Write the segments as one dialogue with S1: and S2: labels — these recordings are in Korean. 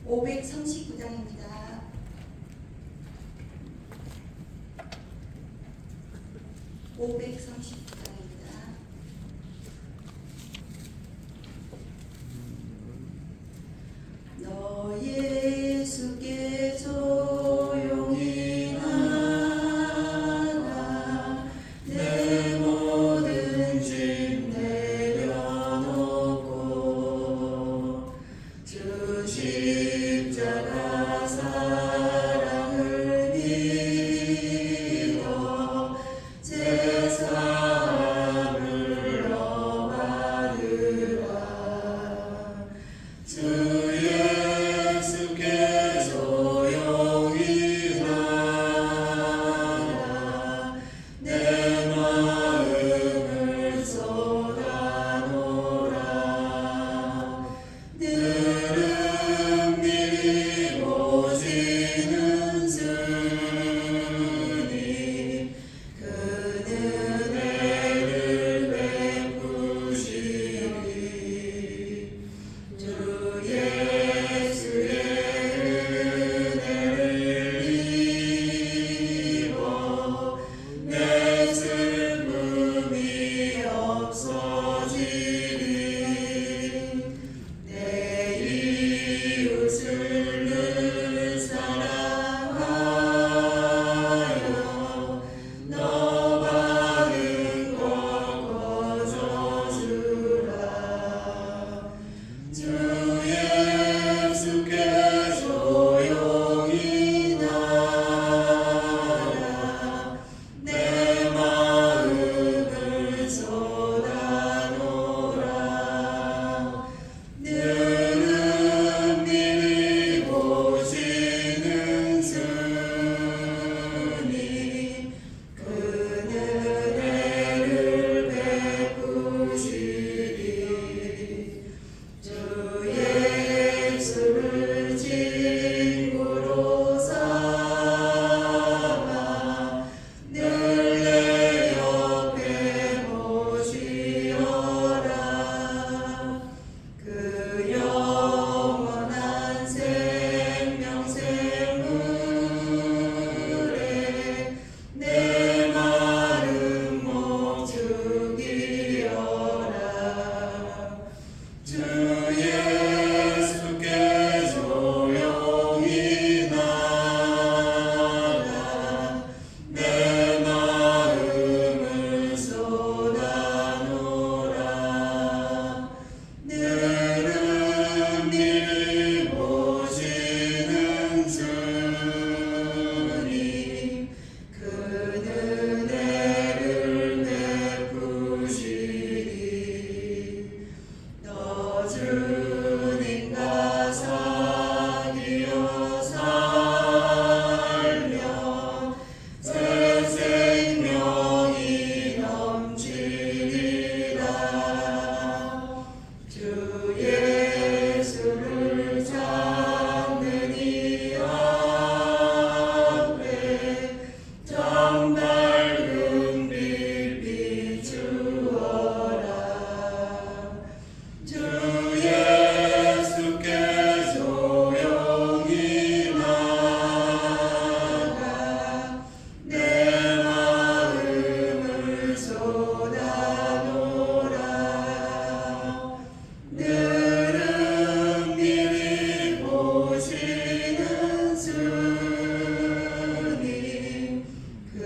S1: 539장입니다. 너 예수께 조용히 나가 내 모든 짐 내려놓고 주 십자가 사랑을 믿어 제사함을 얻으라. 주 예수께 조용히 나가 내 마음을 쏟아놓으라. 늘은 미리 보시는 주님 그 은혜를 베푸시리. 주 예수의 은혜를 입어 내 슬픔이 없어지리. 내 이웃을 늘 사랑하여 너 받은 것 거저주라. 주 예수께 조용히 나가 내 마음을 쏟아놓으라. 늘은 미리 보시는 주님 그 은혜를 베푸시리. 주 예수를 친구로 삼아 늘 내 옆에 모시어라. 그 영원한 생명샘물에 내 마른 목 죽이어라. 주 예수께 조용히 나가 내 마음을 쏟아놓으라. 늘은 미리 보시는 주님 그 은혜를 베푸시리. 너 주님과 사귀어 살면 새 생명이 넘치리라. 주 예수를 찾는 이 앞에 정 밝은 빛 비추어라. 주 예수께 조용히 나가 내 마음을 쏟아놓으라. 늘은 미리 보시는 주님 그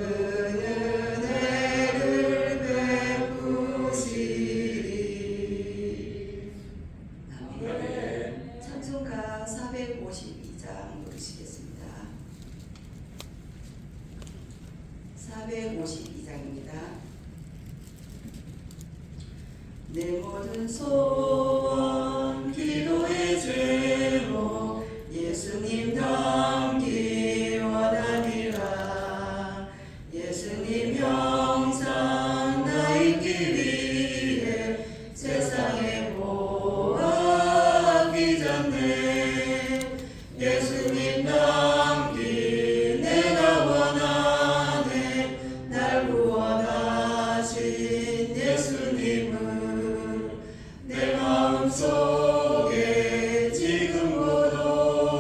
S1: 은혜를 베푸시리. 아멘. 찬송가 452장 부르시겠습니다. 452장입니다. 내 모든 소원 기도의 제목 예수님 닮기 원하니라. 예수님 형상 나 있기 위해 세상에 보았기 전에 예수님 닮기 내가 원하네. 날 구원하신 예수님을 내 마음속에 지금부터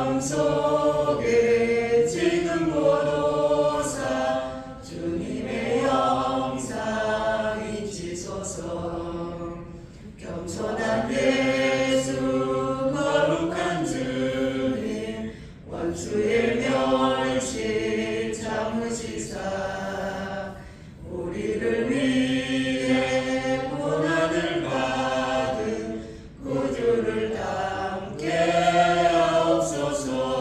S1: 마음속에 지금 보도사 주님의 영상 잊히소서. 겸손한 예수 거룩한 주님 원수의 멸시 참으시사 우리를 위해 고난을 받은 구주를 담게 하옵소서.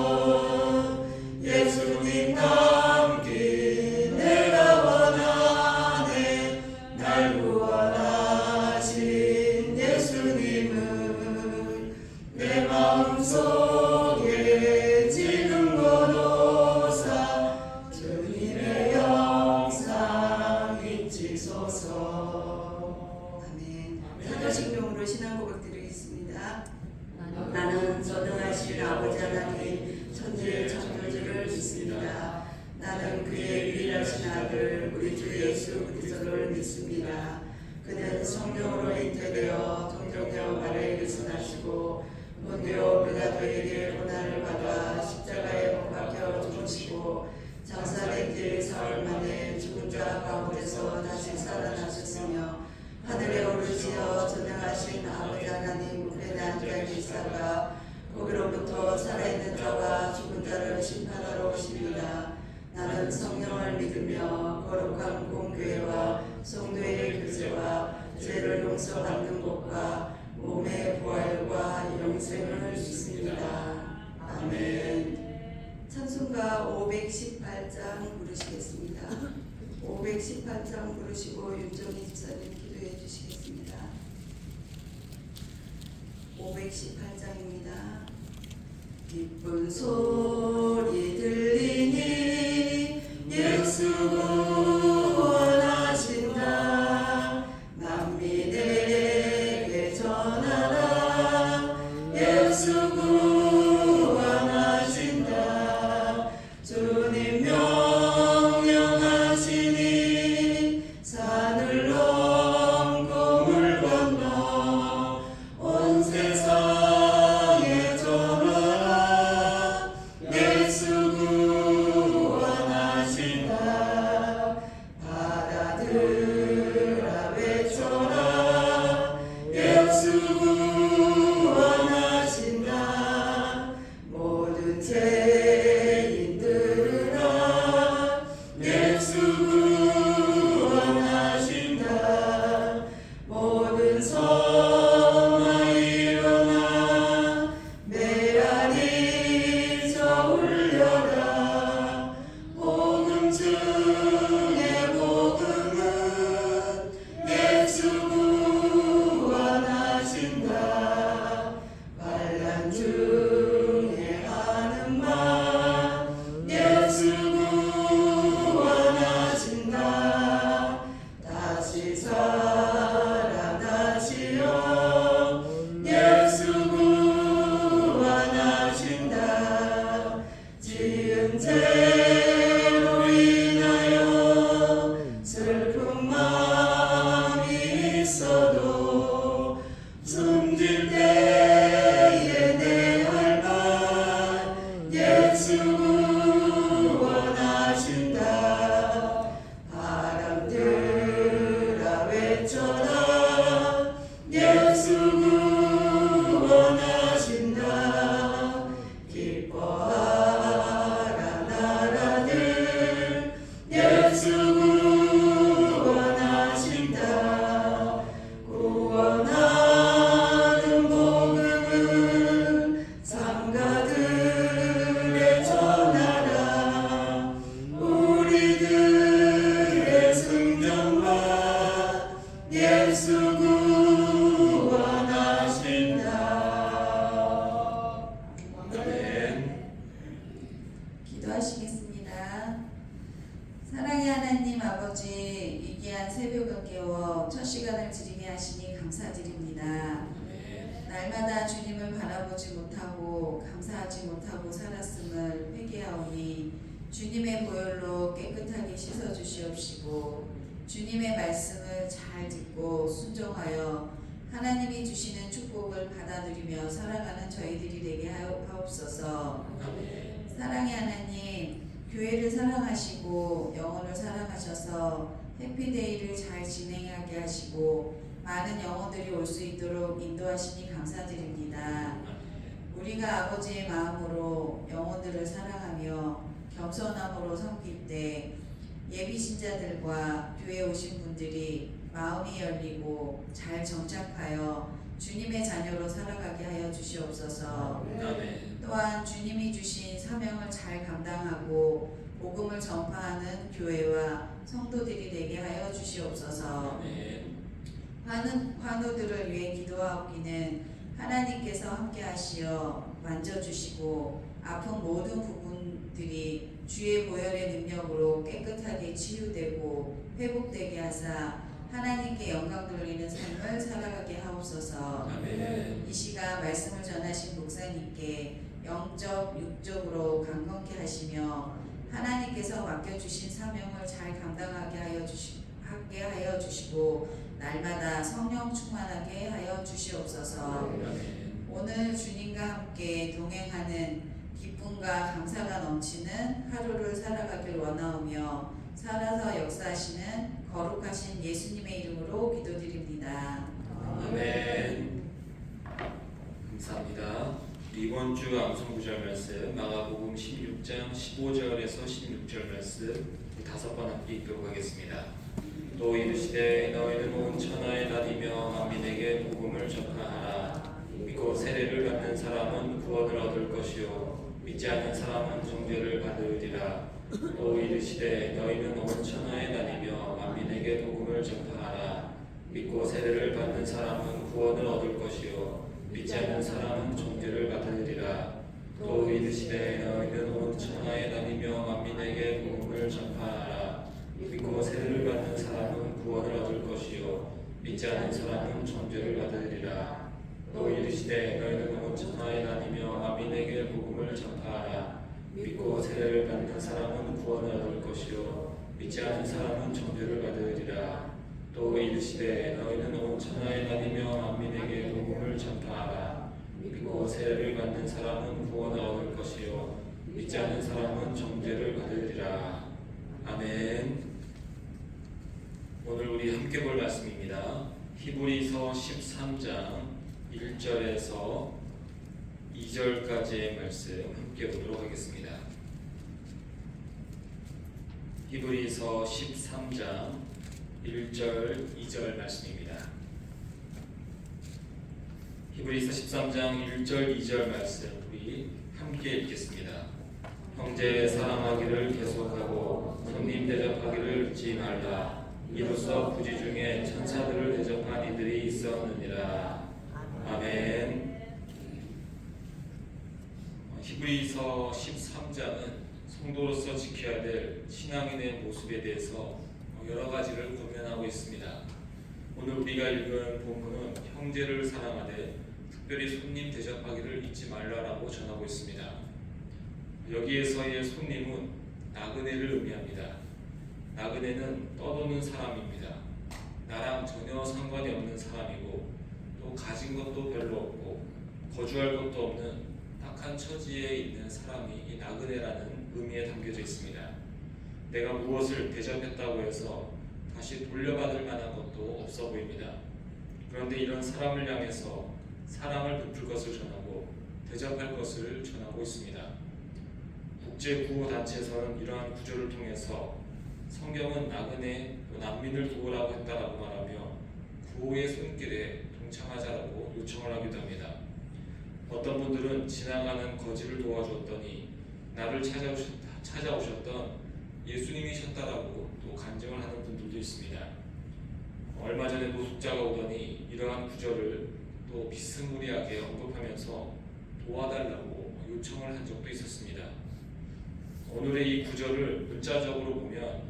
S1: 예수님 닮기 내가 원하네. 날 구원하신 예수님은 내 마음속에 지금 거노사 주님의 영상 잊히소서. 아멘. 사도신경으로 신앙 고백 드리겠습니다. 나는 전능하신 아버지 하나님 천지의 창조주를 믿습니다. 나는 그의 유일하신 아들 우리 주 예수 그리스도를 믿습니다. 그는 성령으로 잉태되어 동정녀 마리아에게서 나시고 본디오 빌라도에게 고난을 받아 십자가에 못 박혀 죽으시고 장사된 지 사흘 만에 죽은 자 가운데서 다시 살아나셨으며 하늘에 오르시어 전능하신 아버지 하나님 우편에 앉아 계시다가 거기로부터 살아있는 자와 죽은 자를 심판하러 오십니다. 나는 성령을 믿으며 거룩한 공교회와 성도의 교제와 죄를 용서받는 것과 몸의 부활과 영생을 믿습니다. 아멘. 찬송가 518장 부르시겠습니다. 518장 부르시고 윤정희 집사님 기도해 주시겠습니다. 518장입니다. 기쁜 소리 들리니 예수 구원하신다. 만민에게 전하라. 예수 구원하신다. 주님 명령하시니 산을 넘고 물 건너 온 세상에 전하라. 예수 구원하신다. 바다들아 외쳐라. 예수 구원하신다. 모든 죄인 들으라. 예수 구원하신다. 모든 성아 일어나 메아리 저 울려라. 복음 중에 복음은 예수 구원하신다. 환난 중에 하는 말 예수 구원하신다. 다시 살아나시어 예수 구원하신다. 지은 죄로 인하여 슬픈 마음이 있어도 숨질 때에 내 할 말 예수 구원하신다. 바람들아 외쳐라. 예수 구원하신다. 기뻐하라 나라들 예수 구원하신다. 구원하는 복음은 상가들에 전하라. 우리들의 승전과 예수 구원하신다. 아멘.
S2: 기도하시겠습니다. 사랑의 하나님 아버지, 이 귀한 새벽을 깨워 첫 시간을 드리게 하시니 감사드립니다. 날마다 주님을 바라보지 못하고 감사하지 못하고 살았음을 회개하오니 주님의 보혈로 깨끗하게 씻어주시옵시고 주님의 말씀을 잘 듣고 순종하여 하나님이 주시는 축복을 받아들이며 살아가는 저희들이 되게 하옵소서. 사랑의 하나님, 교회를 사랑하시고 영혼을 사랑하셔서 해피데이를 잘 진행하게 하시고 많은 영혼들이 올 수 있도록 인도하시니 감사드립니다. 우리가 아버지의 마음으로 영혼들을 사랑하며 겸손함으로 섬길 때 예비신자들과 교회에 오신 분들이 마음이 열리고 잘 정착하여 주님의 자녀로 살아가게 하여 주시옵소서. 또한 주님이 주신 사명을 잘 감당하고 복음을 전파하는 교회와 성도들이 되게 하여 주시옵소서. 환우들을 위해 기도하옵기는 하나님께서 함께 하시어 만져주시고 아픈 모든 부분들이 주의 보혈의 능력으로 깨끗하게 치유되고 회복되게 하사 하나님께 영광 돌리는 삶을 살아가게 하옵소서. 이 시간 말씀을 전하신 목사님께 영적, 육적으로 강건케 하시며 하나님께서 맡겨주신 사명을 잘 감당하게 하여 주시고 날마다 성령 충만하게 하여 주시옵소서. 오늘 주님과 함께 동행하는 기쁨과 감사가 넘치는 하루를 살아가길 원하오며 살아서 역사하시는 거룩하신 예수님의 이름으로 기도드립니다.
S3: 아멘. 감사합니다. 이번 주 암송 구절 말씀 마가복음 16장 15절에서 16절 말씀 5번 함께 읽도록 하겠습니다. 또 이르시되 너희는 온 천하에 다니며 만민에게 복음을 전파하라. 믿고 세례를 받는 사람은 구원을 얻을 것이요 믿지 않는 사람은 정죄를 받으리라. 또 이르시되 너희는 온 천하에 다니며 만민에게 복음을 전파하라. 믿고 세례를 받는 사람은 구원을 얻을 것이요 믿지 않는 사람은 정죄를 받으리라. 또 이르시되 너희는 온 천하에 다니며 만민에게 복음을 전파하라. 믿고 세례를 받는 사람은 구원을 얻을 것이요 믿지 않는 사람은 정죄를 받으리라. 또 이르시되 너희는 온 천하에 다니며 만민에게 복음을 전파하라. 믿고 세례를 받는 사람은 구원을 얻을 것이요 믿지 않는 사람은 정죄를 받으리라. 또 이르시되 너희는 온 천하에 다니며 만민에게 복음을 전파하라. 믿고 세례를 받는 사람은 구원을 얻을 것이요 믿지 않는 사람은 정죄를 받으리라. 아멘. 오늘 우리 함께 볼 말씀입니다. 히브리서 13장 1절에서 2절까지의 말씀 함께 보도록 하겠습니다. 히브리서 13장 1절 2절 말씀입니다. 히브리서 13장 1절 2절 말씀 우리 함께 읽겠습니다. 형제 사랑하기를 계속하고 손님 대접하기를 잊지 말라. 이로써 부지 중에 천사들을 대접한 이들이 있었느니라. 아멘. 히브리서 13장은 성도로서 지켜야 될 신앙인의 모습에 대해서 여러 가지를 권면하고 있습니다. 오늘 우리가 읽은 본문은 형제를 사랑하되 특별히 손님 대접하기를 잊지 말라라고 전하고 있습니다. 여기에서의 손님은 나그네를 의미합니다. 나그네는 떠도는 사람입니다. 나랑 전혀 상관이 없는 사람이고 또 가진 것도 별로 없고 거주할 것도 없는 딱한 처지에 있는 사람이 이 나그네라는 의미에 담겨져 있습니다. 내가 무엇을 대접했다고 해서 다시 돌려받을 만한 것도 없어 보입니다. 그런데 이런 사람을 향해서 사랑을 베풀 것을 전하고 대접할 것을 전하고 있습니다. 국제구호단체에서는 이러한 구조를 통해서 성경은 나그네, 난민을 구호라고 했다라고 말하며 구호의 손길에 동참하자라고 요청을 하기도 합니다. 어떤 분들은 지나가는 거지를 도와주었더니 나를 찾아오셨던 예수님이셨다라고 또 간증을 하는 분들도 있습니다. 얼마 전에 노숙자가 오더니 이러한 구절을 또 비스무리하게 언급하면서 도와달라고 요청을 한 적도 있었습니다. 오늘의 이 구절을 문자적으로 보면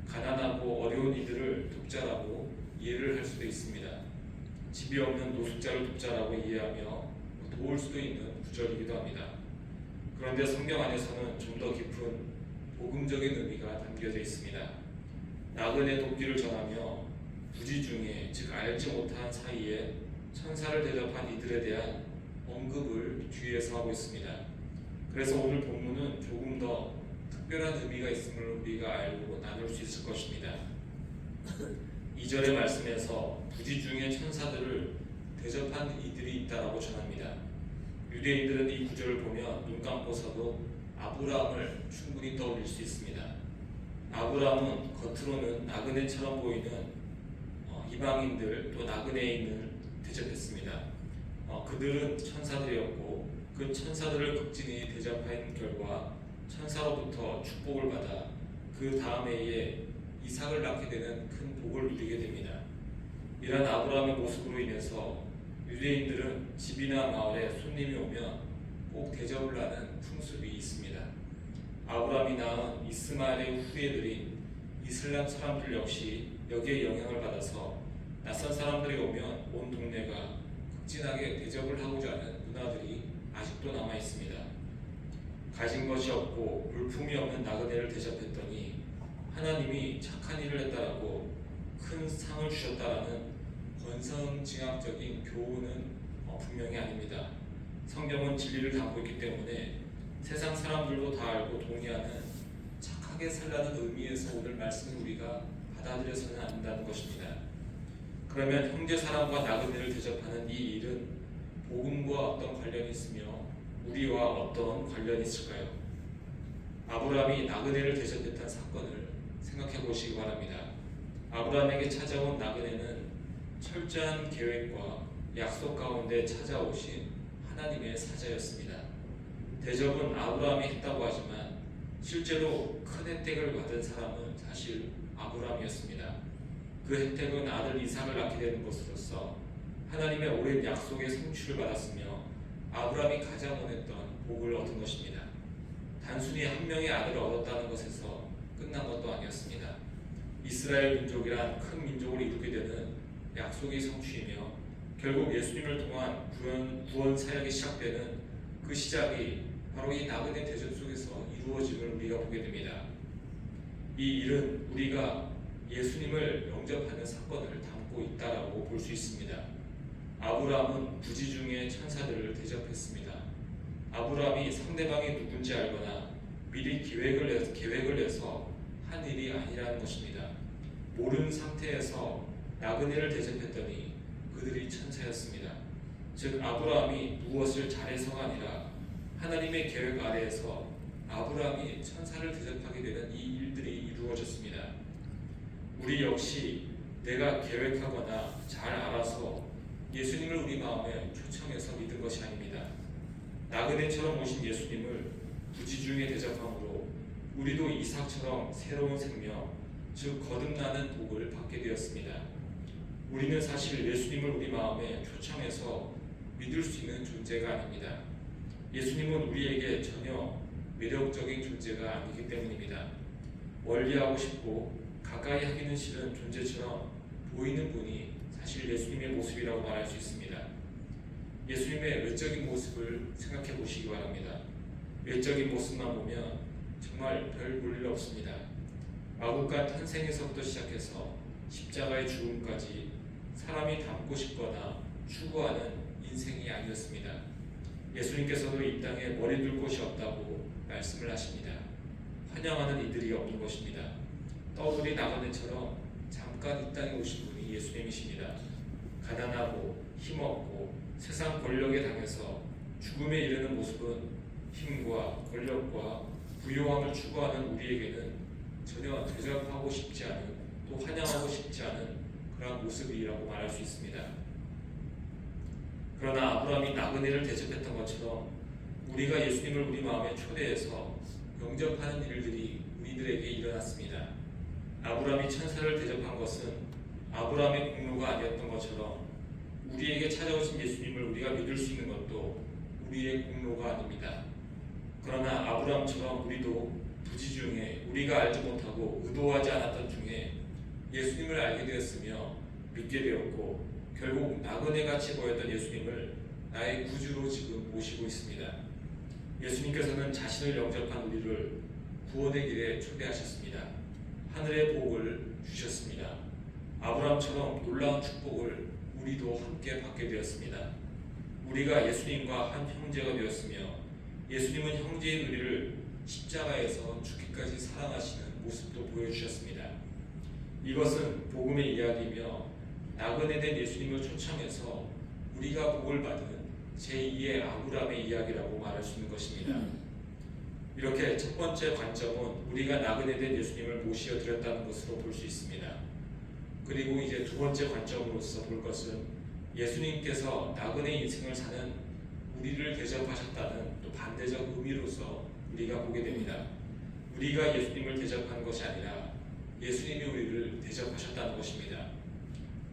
S3: 가난하고 어려운 이들을 돕자라고 이해를 할 수도 있습니다. 집이 없는 노숙자를 돕자라고 이해하며 도울 수도 있는 구절이기도 합니다. 그런데 성경 안에서는 좀 더 깊은 복음적인 의미가 담겨져 있습니다. 나그네 돕기를 전하며 부지 중에 즉 알지 못한 사이에 천사를 대접한 이들에 대한 언급을 뒤에서 하고 있습니다. 그래서 오늘 본문은 조금 더 특별한 의미가 있음을 우리가 알고 나눌 수 있을 것입니다. 2절의 말씀에서 부지 중에 천사들을 대접한 이들이 있다라고 전합니다. 유대인들은 이 구절을 보면 눈 감고서도 아브라함을 충분히 떠올릴 수 있습니다. 아브라함은 겉으로는 나그네처럼 보이는 이방인들 또 나그네인을 대접했습니다. 그들은 천사들이었고 그 천사들을 극진히 대접한 결과 천사로부터 축복을 받아 그 다음 해에 이삭을 낳게 되는 큰 복을 누리게 됩니다. 이런 아브라함의 모습으로 인해서 유대인들은 집이나 마을에 손님이 오면 꼭 대접을 하는 풍습이 있습니다. 아브라함이 낳은 이스마엘의 후예들인 이슬람 사람들 역시 여기에 영향을 받아서 낯선 사람들이 오면 온 동네가 극진하게 대접을 하고자 하는 문화들이 아직도 남아 있습니다. 가진 것이 없고 물품이 없는 나그네를 대접했더니 하나님이 착한 일을 했다라고 큰 상을 주셨다라는 권선징악적인 교훈은 분명히 아닙니다. 성경은 진리를 담고 있기 때문에 세상 사람들도 다 알고 동의하는 착하게 살라는 의미에서 오늘 말씀을 우리가 받아들여서는 안 된다는 것입니다. 그러면 형제 사람과 나그네를 대접하는 이 일은 복음과 어떤 관련이 있으며 우리와 어떤 관련이 있을까요? 아브라함이 나그네를 대접했던 사건을 생각해 보시기 바랍니다. 아브라함에게 찾아온 나그네는 철저한 계획과 약속 가운데 찾아오신 하나님의 사자였습니다. 대접은 아브라함이 했다고 하지만 실제로 큰 혜택을 받은 사람은 사실 아브라함이었습니다. 그 혜택은 아들 이삭을 낳게 되는 것으로서 하나님의 오랜 약속의 성취를 받았으며 아브라함이 가장 원했던 복을 얻은 것입니다. 단순히 한 명의 아들을 얻었다는 것에서 끝난 것도 아니었습니다. 이스라엘 민족이란 큰 민족을 이루게 되는 약속의 성취이며 결국 예수님을 통한 구원 사역이 시작되는 그 시작이 바로 이 나그네 대접 속에서 이루어짐을 우리가 보게 됩니다. 이 일은 우리가 예수님을 영접하는 사건을 담고 있다라고 볼 수 있습니다. 아브라함은 부지 중에 천사들을 대접했습니다. 아브라함이 상대방이 누군지 알거나 미리 계획을 해서 한 일이 아니라는 것입니다. 모르는 상태에서 나그네를 대접했더니 그들이 천사였습니다. 즉 아브라함이 무엇을 잘해서가 아니라 하나님의 계획 아래에서 아브라함이 천사를 대접하게 되는 이 일들이 이루어졌습니다. 우리 역시 내가 계획하거나 잘 알아서 예수님을 우리 마음에 초청해서 믿은 것이 아닙니다. 나그네처럼 오신 예수님을 부지 중에 대접함으로 우리도 이삭처럼 새로운 생명, 즉 거듭나는 복을 받게 되었습니다. 우리는 사실 예수님을 우리 마음에 초청해서 믿을 수 있는 존재가 아닙니다. 예수님은 우리에게 전혀 매력적인 존재가 아니기 때문입니다. 멀리하고 싶고 가까이 하기는 싫은 존재처럼 보이는 분이 사실 예수님의 모습이라고 말할 수 있습니다. 예수님의 외적인 모습을 생각해 보시기 바랍니다. 외적인 모습만 보면 정말 별 볼 일 없습니다. 마구간 탄생에서부터 시작해서 십자가의 죽음까지 사람이 닮고 싶거나 추구하는 인생이 아니었습니다. 예수님께서도 이 땅에 머리 둘 곳이 없다고 말씀을 하십니다. 환영하는 이들이 없는 것입니다. 떠돌이 나그네처럼 잠깐 이 땅에 오신 분이 예수님이십니다. 가난하고 힘없고 세상 권력에 당해서 죽음에 이르는 모습은 힘과 권력과 부요함을 추구하는 우리에게는 전혀 대접하고 싶지 않은, 또 환영하고 싶지 않은 그런 모습이라고 말할 수 있습니다. 그러나 아브라함이 나그네를 대접했던 것처럼 우리가 예수님을 우리 마음에 초대해서 영접하는 일들이 우리들에게 일어났습니다. 아브라함이 천사를 대접한 것은 아브라함의 공로가 아니었던 것처럼 우리에게 찾아오신 예수님을 우리가 믿을 수 있는 것도 우리의 공로가 아닙니다. 그러나 아브라함처럼 우리도 부지 중에 우리가 알지 못하고 의도하지 않았던 중에 예수님을 알게 되었으며 믿게 되었고 결국 나그네같이 보였던 예수님을 나의 구주로 지금 모시고 있습니다. 예수님께서는 자신을 영접한 우리를 구원의 길에 초대하셨습니다. 하늘의 복을 주셨습니다. 아브라함처럼 놀라운 축복을 우리도 함께 받게 되었습니다. 우리가 예수님과 한 형제가 되었으며 예수님은 형제인 우리를 십자가에서 죽기까지 사랑하시는 모습도 보여주셨습니다. 이것은 복음의 이야기이며 나그네 된 예수님을 초청해서 우리가 복을 받은 제2의 아브라함의 이야기라고 말할 수 있는 것입니다. 이렇게 첫 번째 관점은 우리가 나그네 된 예수님을 모시어 드렸다는 것으로 볼 수 있습니다. 그리고 이제 두 번째 관점으로서 볼 것은 예수님께서 나그네 인생을 사는 우리를 대접하셨다는 또 반대적 의미로서 우리가 보게 됩니다. 우리가 예수님을 대접한 것이 아니라 예수님이 우리를 대접하셨다는 것입니다.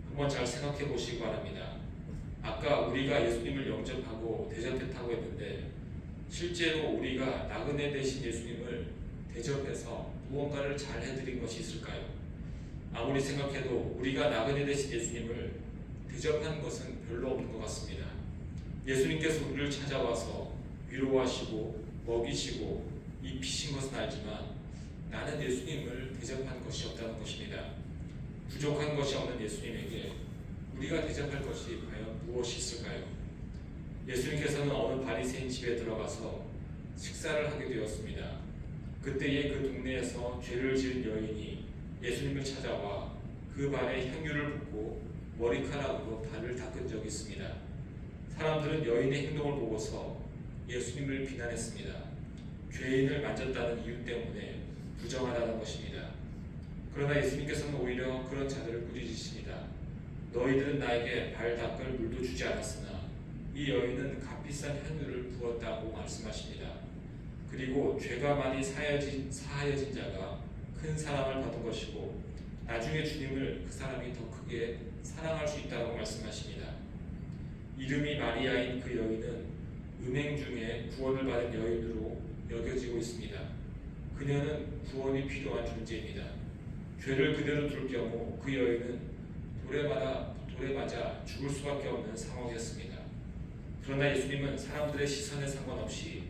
S3: 한번 잘 생각해 보시기 바랍니다. 아까 우리가 예수님을 영접하고 대접했다고 했는데 실제로 우리가 나그네 되신 예수님을 대접해서 무언가를 잘 해드린 것이 있을까요? 아무리 생각해도 우리가 나그네 되신 예수님을 대접한 것은 별로 없는 것 같습니다. 예수님께서 우리를 찾아와서 위로하시고 먹이시고 입히신 것은 알지만 나는 예수님을 대접한 것이 없다는 것입니다. 부족한 것이 없는 예수님에게 우리가 대접할 것이 과연 무엇이 있을까요? 예수님께서는 어느 바리새인 집에 들어가서 식사를 하게 되었습니다. 그때에 그 동네에서 죄를 지은 여인이 예수님을 찾아와 그 발에 향유를 붓고 머리카락으로 발을 닦은 적이 있습니다. 사람들은 여인의 행동을 보고서 예수님을 비난했습니다. 죄인을 만졌다는 이유 때문에 부정하다는 것입니다. 그러나 예수님께서는 오히려 그런 자들을 꾸짖으십니다. 너희들은 나에게 발 닦을 물도 주지 않았으나 이 여인은 값비싼 향유를 부었다고 말씀하십니다. 그리고 죄가 많이 사하여진 자가 큰 사랑을 받은 것이고 나중에 주님을 그 사람이 더 크게 사랑할 수 있다고 말씀하십니다. 이름이 마리아인 그 여인은 음행 중에 구원을 받은 여인으로 여겨지고 있습니다. 그녀는 구원이 필요한 존재입니다. 죄를 그대로 둘 경우 그 여인은 돌에 맞아 죽을 수밖에 없는 상황이었습니다. 그러나 예수님은 사람들의 시선에 상관없이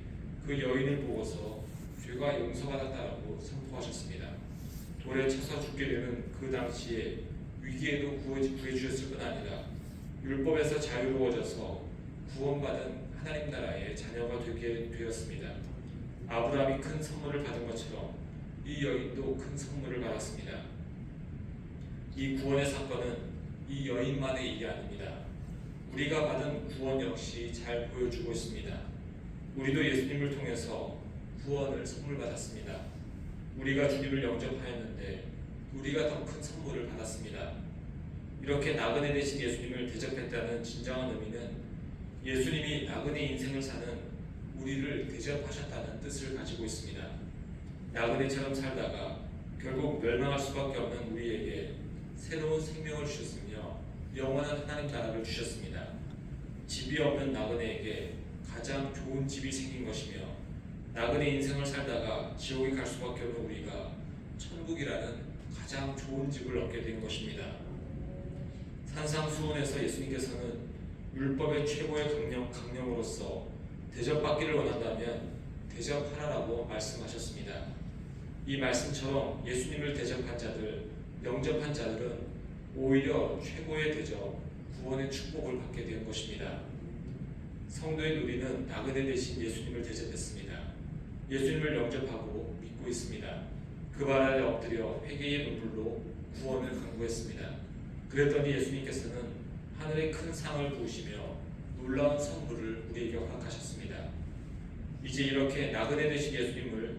S3: 그 여인을 보고서 죄가 용서받았다고 선포하셨습니다. 돌에 쳐서 죽게 되는 그 당시에 위기에도 구해주셨을 뿐 아니라 율법에서 자유로워져서 구원받은 하나님 나라의 자녀가 되게 되었습니다. 아브라함이 큰 선물을 받은 것처럼 이 여인도 큰 선물을 받았습니다. 이 구원의 사건은 이 여인만의 일이 아닙니다. 우리가 받은 구원 역시 잘 보여주고 있습니다. 우리도 예수님을 통해서 구원을 선물 받았습니다. 우리가 주님을 영접하였는데 우리가 더 큰 선물을 받았습니다. 이렇게 나그네 되신 예수님을 대접했다는 진정한 의미는 예수님이 나그네 인생을 사는 우리를 대접하셨다는 뜻을 가지고 있습니다. 나그네처럼 살다가 결국 멸망할 수밖에 없는 우리에게 새로운 생명을 주셨으며 영원한 하나님 나라를 주셨습니다. 집이 없는 나그네에게 가장 좋은 집이 생긴 것이며 나그네 인생을 살다가 지옥에 갈 수밖에 없는 우리가 천국이라는 가장 좋은 집을 얻게 된 것입니다. 산상수훈에서 예수님께서는 율법의 최고의 강령으로서 대접받기를 원한다면 대접하라라고 말씀하셨습니다. 이 말씀처럼 예수님을 대접한 자들, 영접한 자들은 오히려 최고의 대접, 구원의 축복을 받게 된 것입니다. 성도인 우리는 나그네 대신 예수님을 대접했습니다. 예수님을 영접하고 믿고 있습니다. 그 발 아래 엎드려 회개의 눈물로 구원을 간구했습니다. 그랬더니 예수님께서는 하늘의 큰 상을 부으시며 놀라운 선물을 우리에게 허락하셨습니다. 이제 이렇게 나그네 되신 예수님을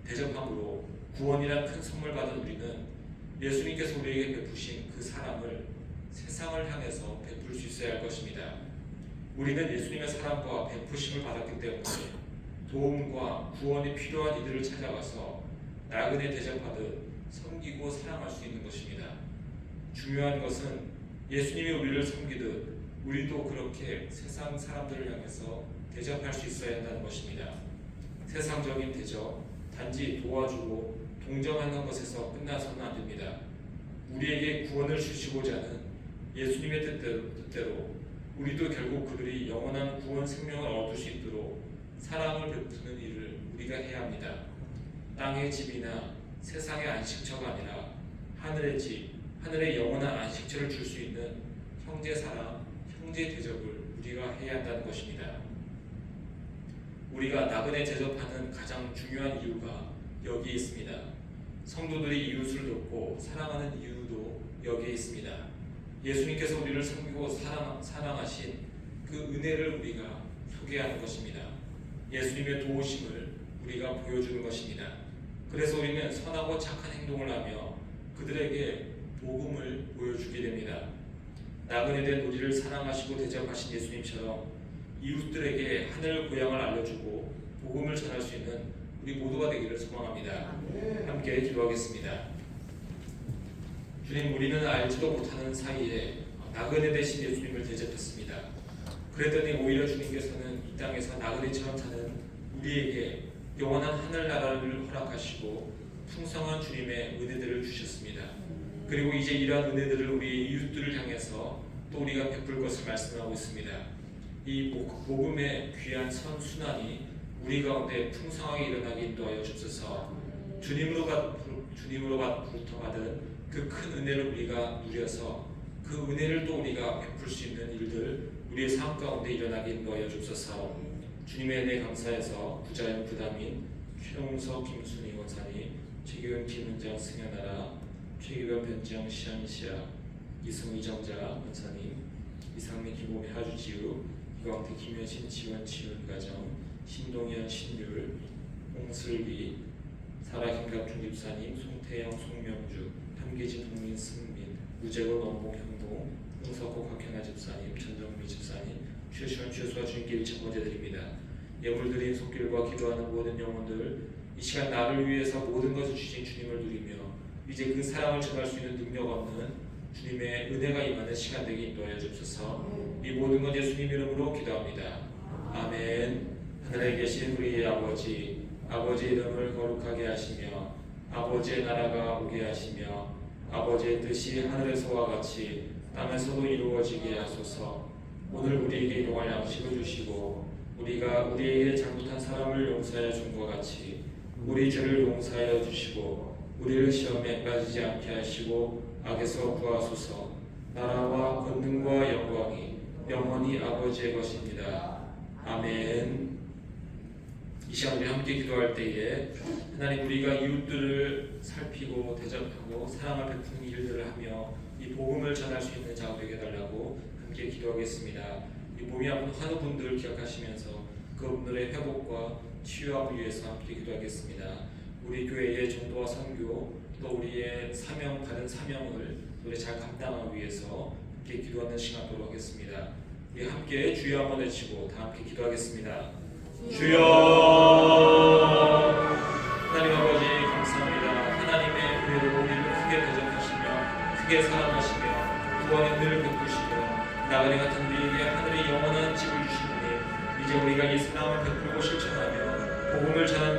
S3: 대접함으로 구원이란 큰 선물 받은 우리는 예수님께서 우리에게 베푸신 그 사랑을 세상을 향해서 베풀 수 있어야 할 것입니다. 우리는 예수님의 사랑과 베푸심을 받았기 때문에 도움과 구원이 필요한 이들을 찾아가서 나그네 대접하듯 섬기고 사랑할 수 있는 것입니다. 중요한 것은 예수님이 우리를 섬기듯 우리도 그렇게 세상 사람들을 향해서 대접할 수 있어야 한다는 것입니다. 세상적인 대접, 단지 도와주고 동정하는 것에서 끝나서는 안 됩니다. 우리에게 구원을 주시고자 하는 예수님의 뜻대로 우리도 결국 그들이 영원한 구원 생명을 얻을 수 있도록 사랑을 베푸는 일을 우리가 해야 합니다. 땅의 집이나 세상의 안식처가 아니라 하늘의 집, 하늘의 영원한 안식처를 줄 수 있는 형제 사랑, 형제 대접을 우리가 해야 한다는 것입니다. 우리가 나그네 대접하는 가장 중요한 이유가 여기에 있습니다. 성도들이 이웃을 돕고 사랑하는 이유도 여기에 있습니다. 예수님께서 우리를 섬기고 사랑하신 그 은혜를 우리가 소개하는 것입니다. 예수님의 도우심을 우리가 보여주는 것입니다. 그래서 우리는 선하고 착한 행동을 하며 그들에게 복음을 보여주게 됩니다. 나그네된 우리를 사랑하시고 대접하신 예수님처럼 이웃들에게 하늘 고향을 알려주고 복음을 전할 수 있는 우리 모두가 되기를 소망합니다. 함께 기도하겠습니다. 주님, 우리는 알지도 못하는 사이에 나그네 되신 예수님을 대접했습니다. 그랬더니 오히려 주님께서는 이 땅에서 나그네처럼 사는 우리에게 영원한 하늘나라를 허락하시고 풍성한 주님의 은혜들을 주셨습니다. 그리고 이제 이러한 은혜들을 우리 이웃들을 향해서 또 우리가 베풀 것을 말씀하고 있습니다. 이 복음의 귀한 선순환이 우리 가운데 풍성하게 일어나게 인도하여 주옵소서. 주님으로부터 받은 그 큰 은혜를 우리가 누려서 그 은혜를 또 우리가 베풀 수 있는 일들 우리의 삶 가운데 일어나게 인도하여 주옵소서. 주님의 은혜 감사해서 부자연 부담인 최용석 김순희 원사님, 최규현 김은정 승현아라, 최규현 변정 시안시아, 이승우 이정자 원사님, 이상민 기범의 하주지우, 이광태 김현신 지원 지원 가정, 신동현 신율, 홍슬기, 사라김갑 중집사님, 송태영 송명주, 함계진 홍민 승민, 우재건 원봉 형동, 홍석호 박현아 집사님, 전정미 집사님, 최시원 최수아 주님께 일체 번제드립니다. 예물드린 손길과 기도하는 모든 영혼들, 이 시간 나를 위해서 모든 것을 주신 주님을 누리며 이제 그 사랑을 전할 수 있는 능력 없는 주님의 은혜가 임하는 시간 되게 인도하여 주옵소서. 이 모든 것 예수님 이름으로 기도합니다. 아멘. 하늘에 계신 우리 아버지, 아버지 이름을 거룩하게 하시며 아버지의 나라가 오게 하시며 아버지의 뜻이 하늘에서와 같이 땅에서도 이루어지게 하소서. 오늘 우리에게 일용할 양식을 주시고 우리가 우리에게 잘못한 사람을 용서하여 준 것 같이 우리 죄를 용서하여 주시고 우리를 시험에 빠지지 않게 하시고 악에서 구하소서. 나라와 권능과 영광이 영원히 아버지의 것입니다. 아멘. 이 시간 우리 함께 기도할 때에 하나님, 우리가 이웃들을 살피고 대접하고 사랑을 베푸는 일들을 하며 이 복음을 전할 수 있는 자가 되게 해달라고 함께 기도하겠습니다. 이 몸이 아픈 환우분들을 기억하시면서 그분들의 회복과 치유함을 위해서 함께 기도하겠습니다. 우리 교회의 전도와 선교 또 우리의 사명, 받은 사명을 우리 잘 감당하기 위해서 함께 기도하는 시간 도록 하겠습니다. 우리 함께 주여 한번 외치고 다 함께 기도하겠습니다. 주여. 하나님 아버지 감사합니다. 하나님의 은혜로 우리를 크게 대접하시며 크게 사랑하시며 구원의 은혜를 베푸시며 나그네 같은 우리에게 하늘의 영원한 집을 주시니 이제 우리가 이 사랑을 베풀고 실천하며 복음을 전하는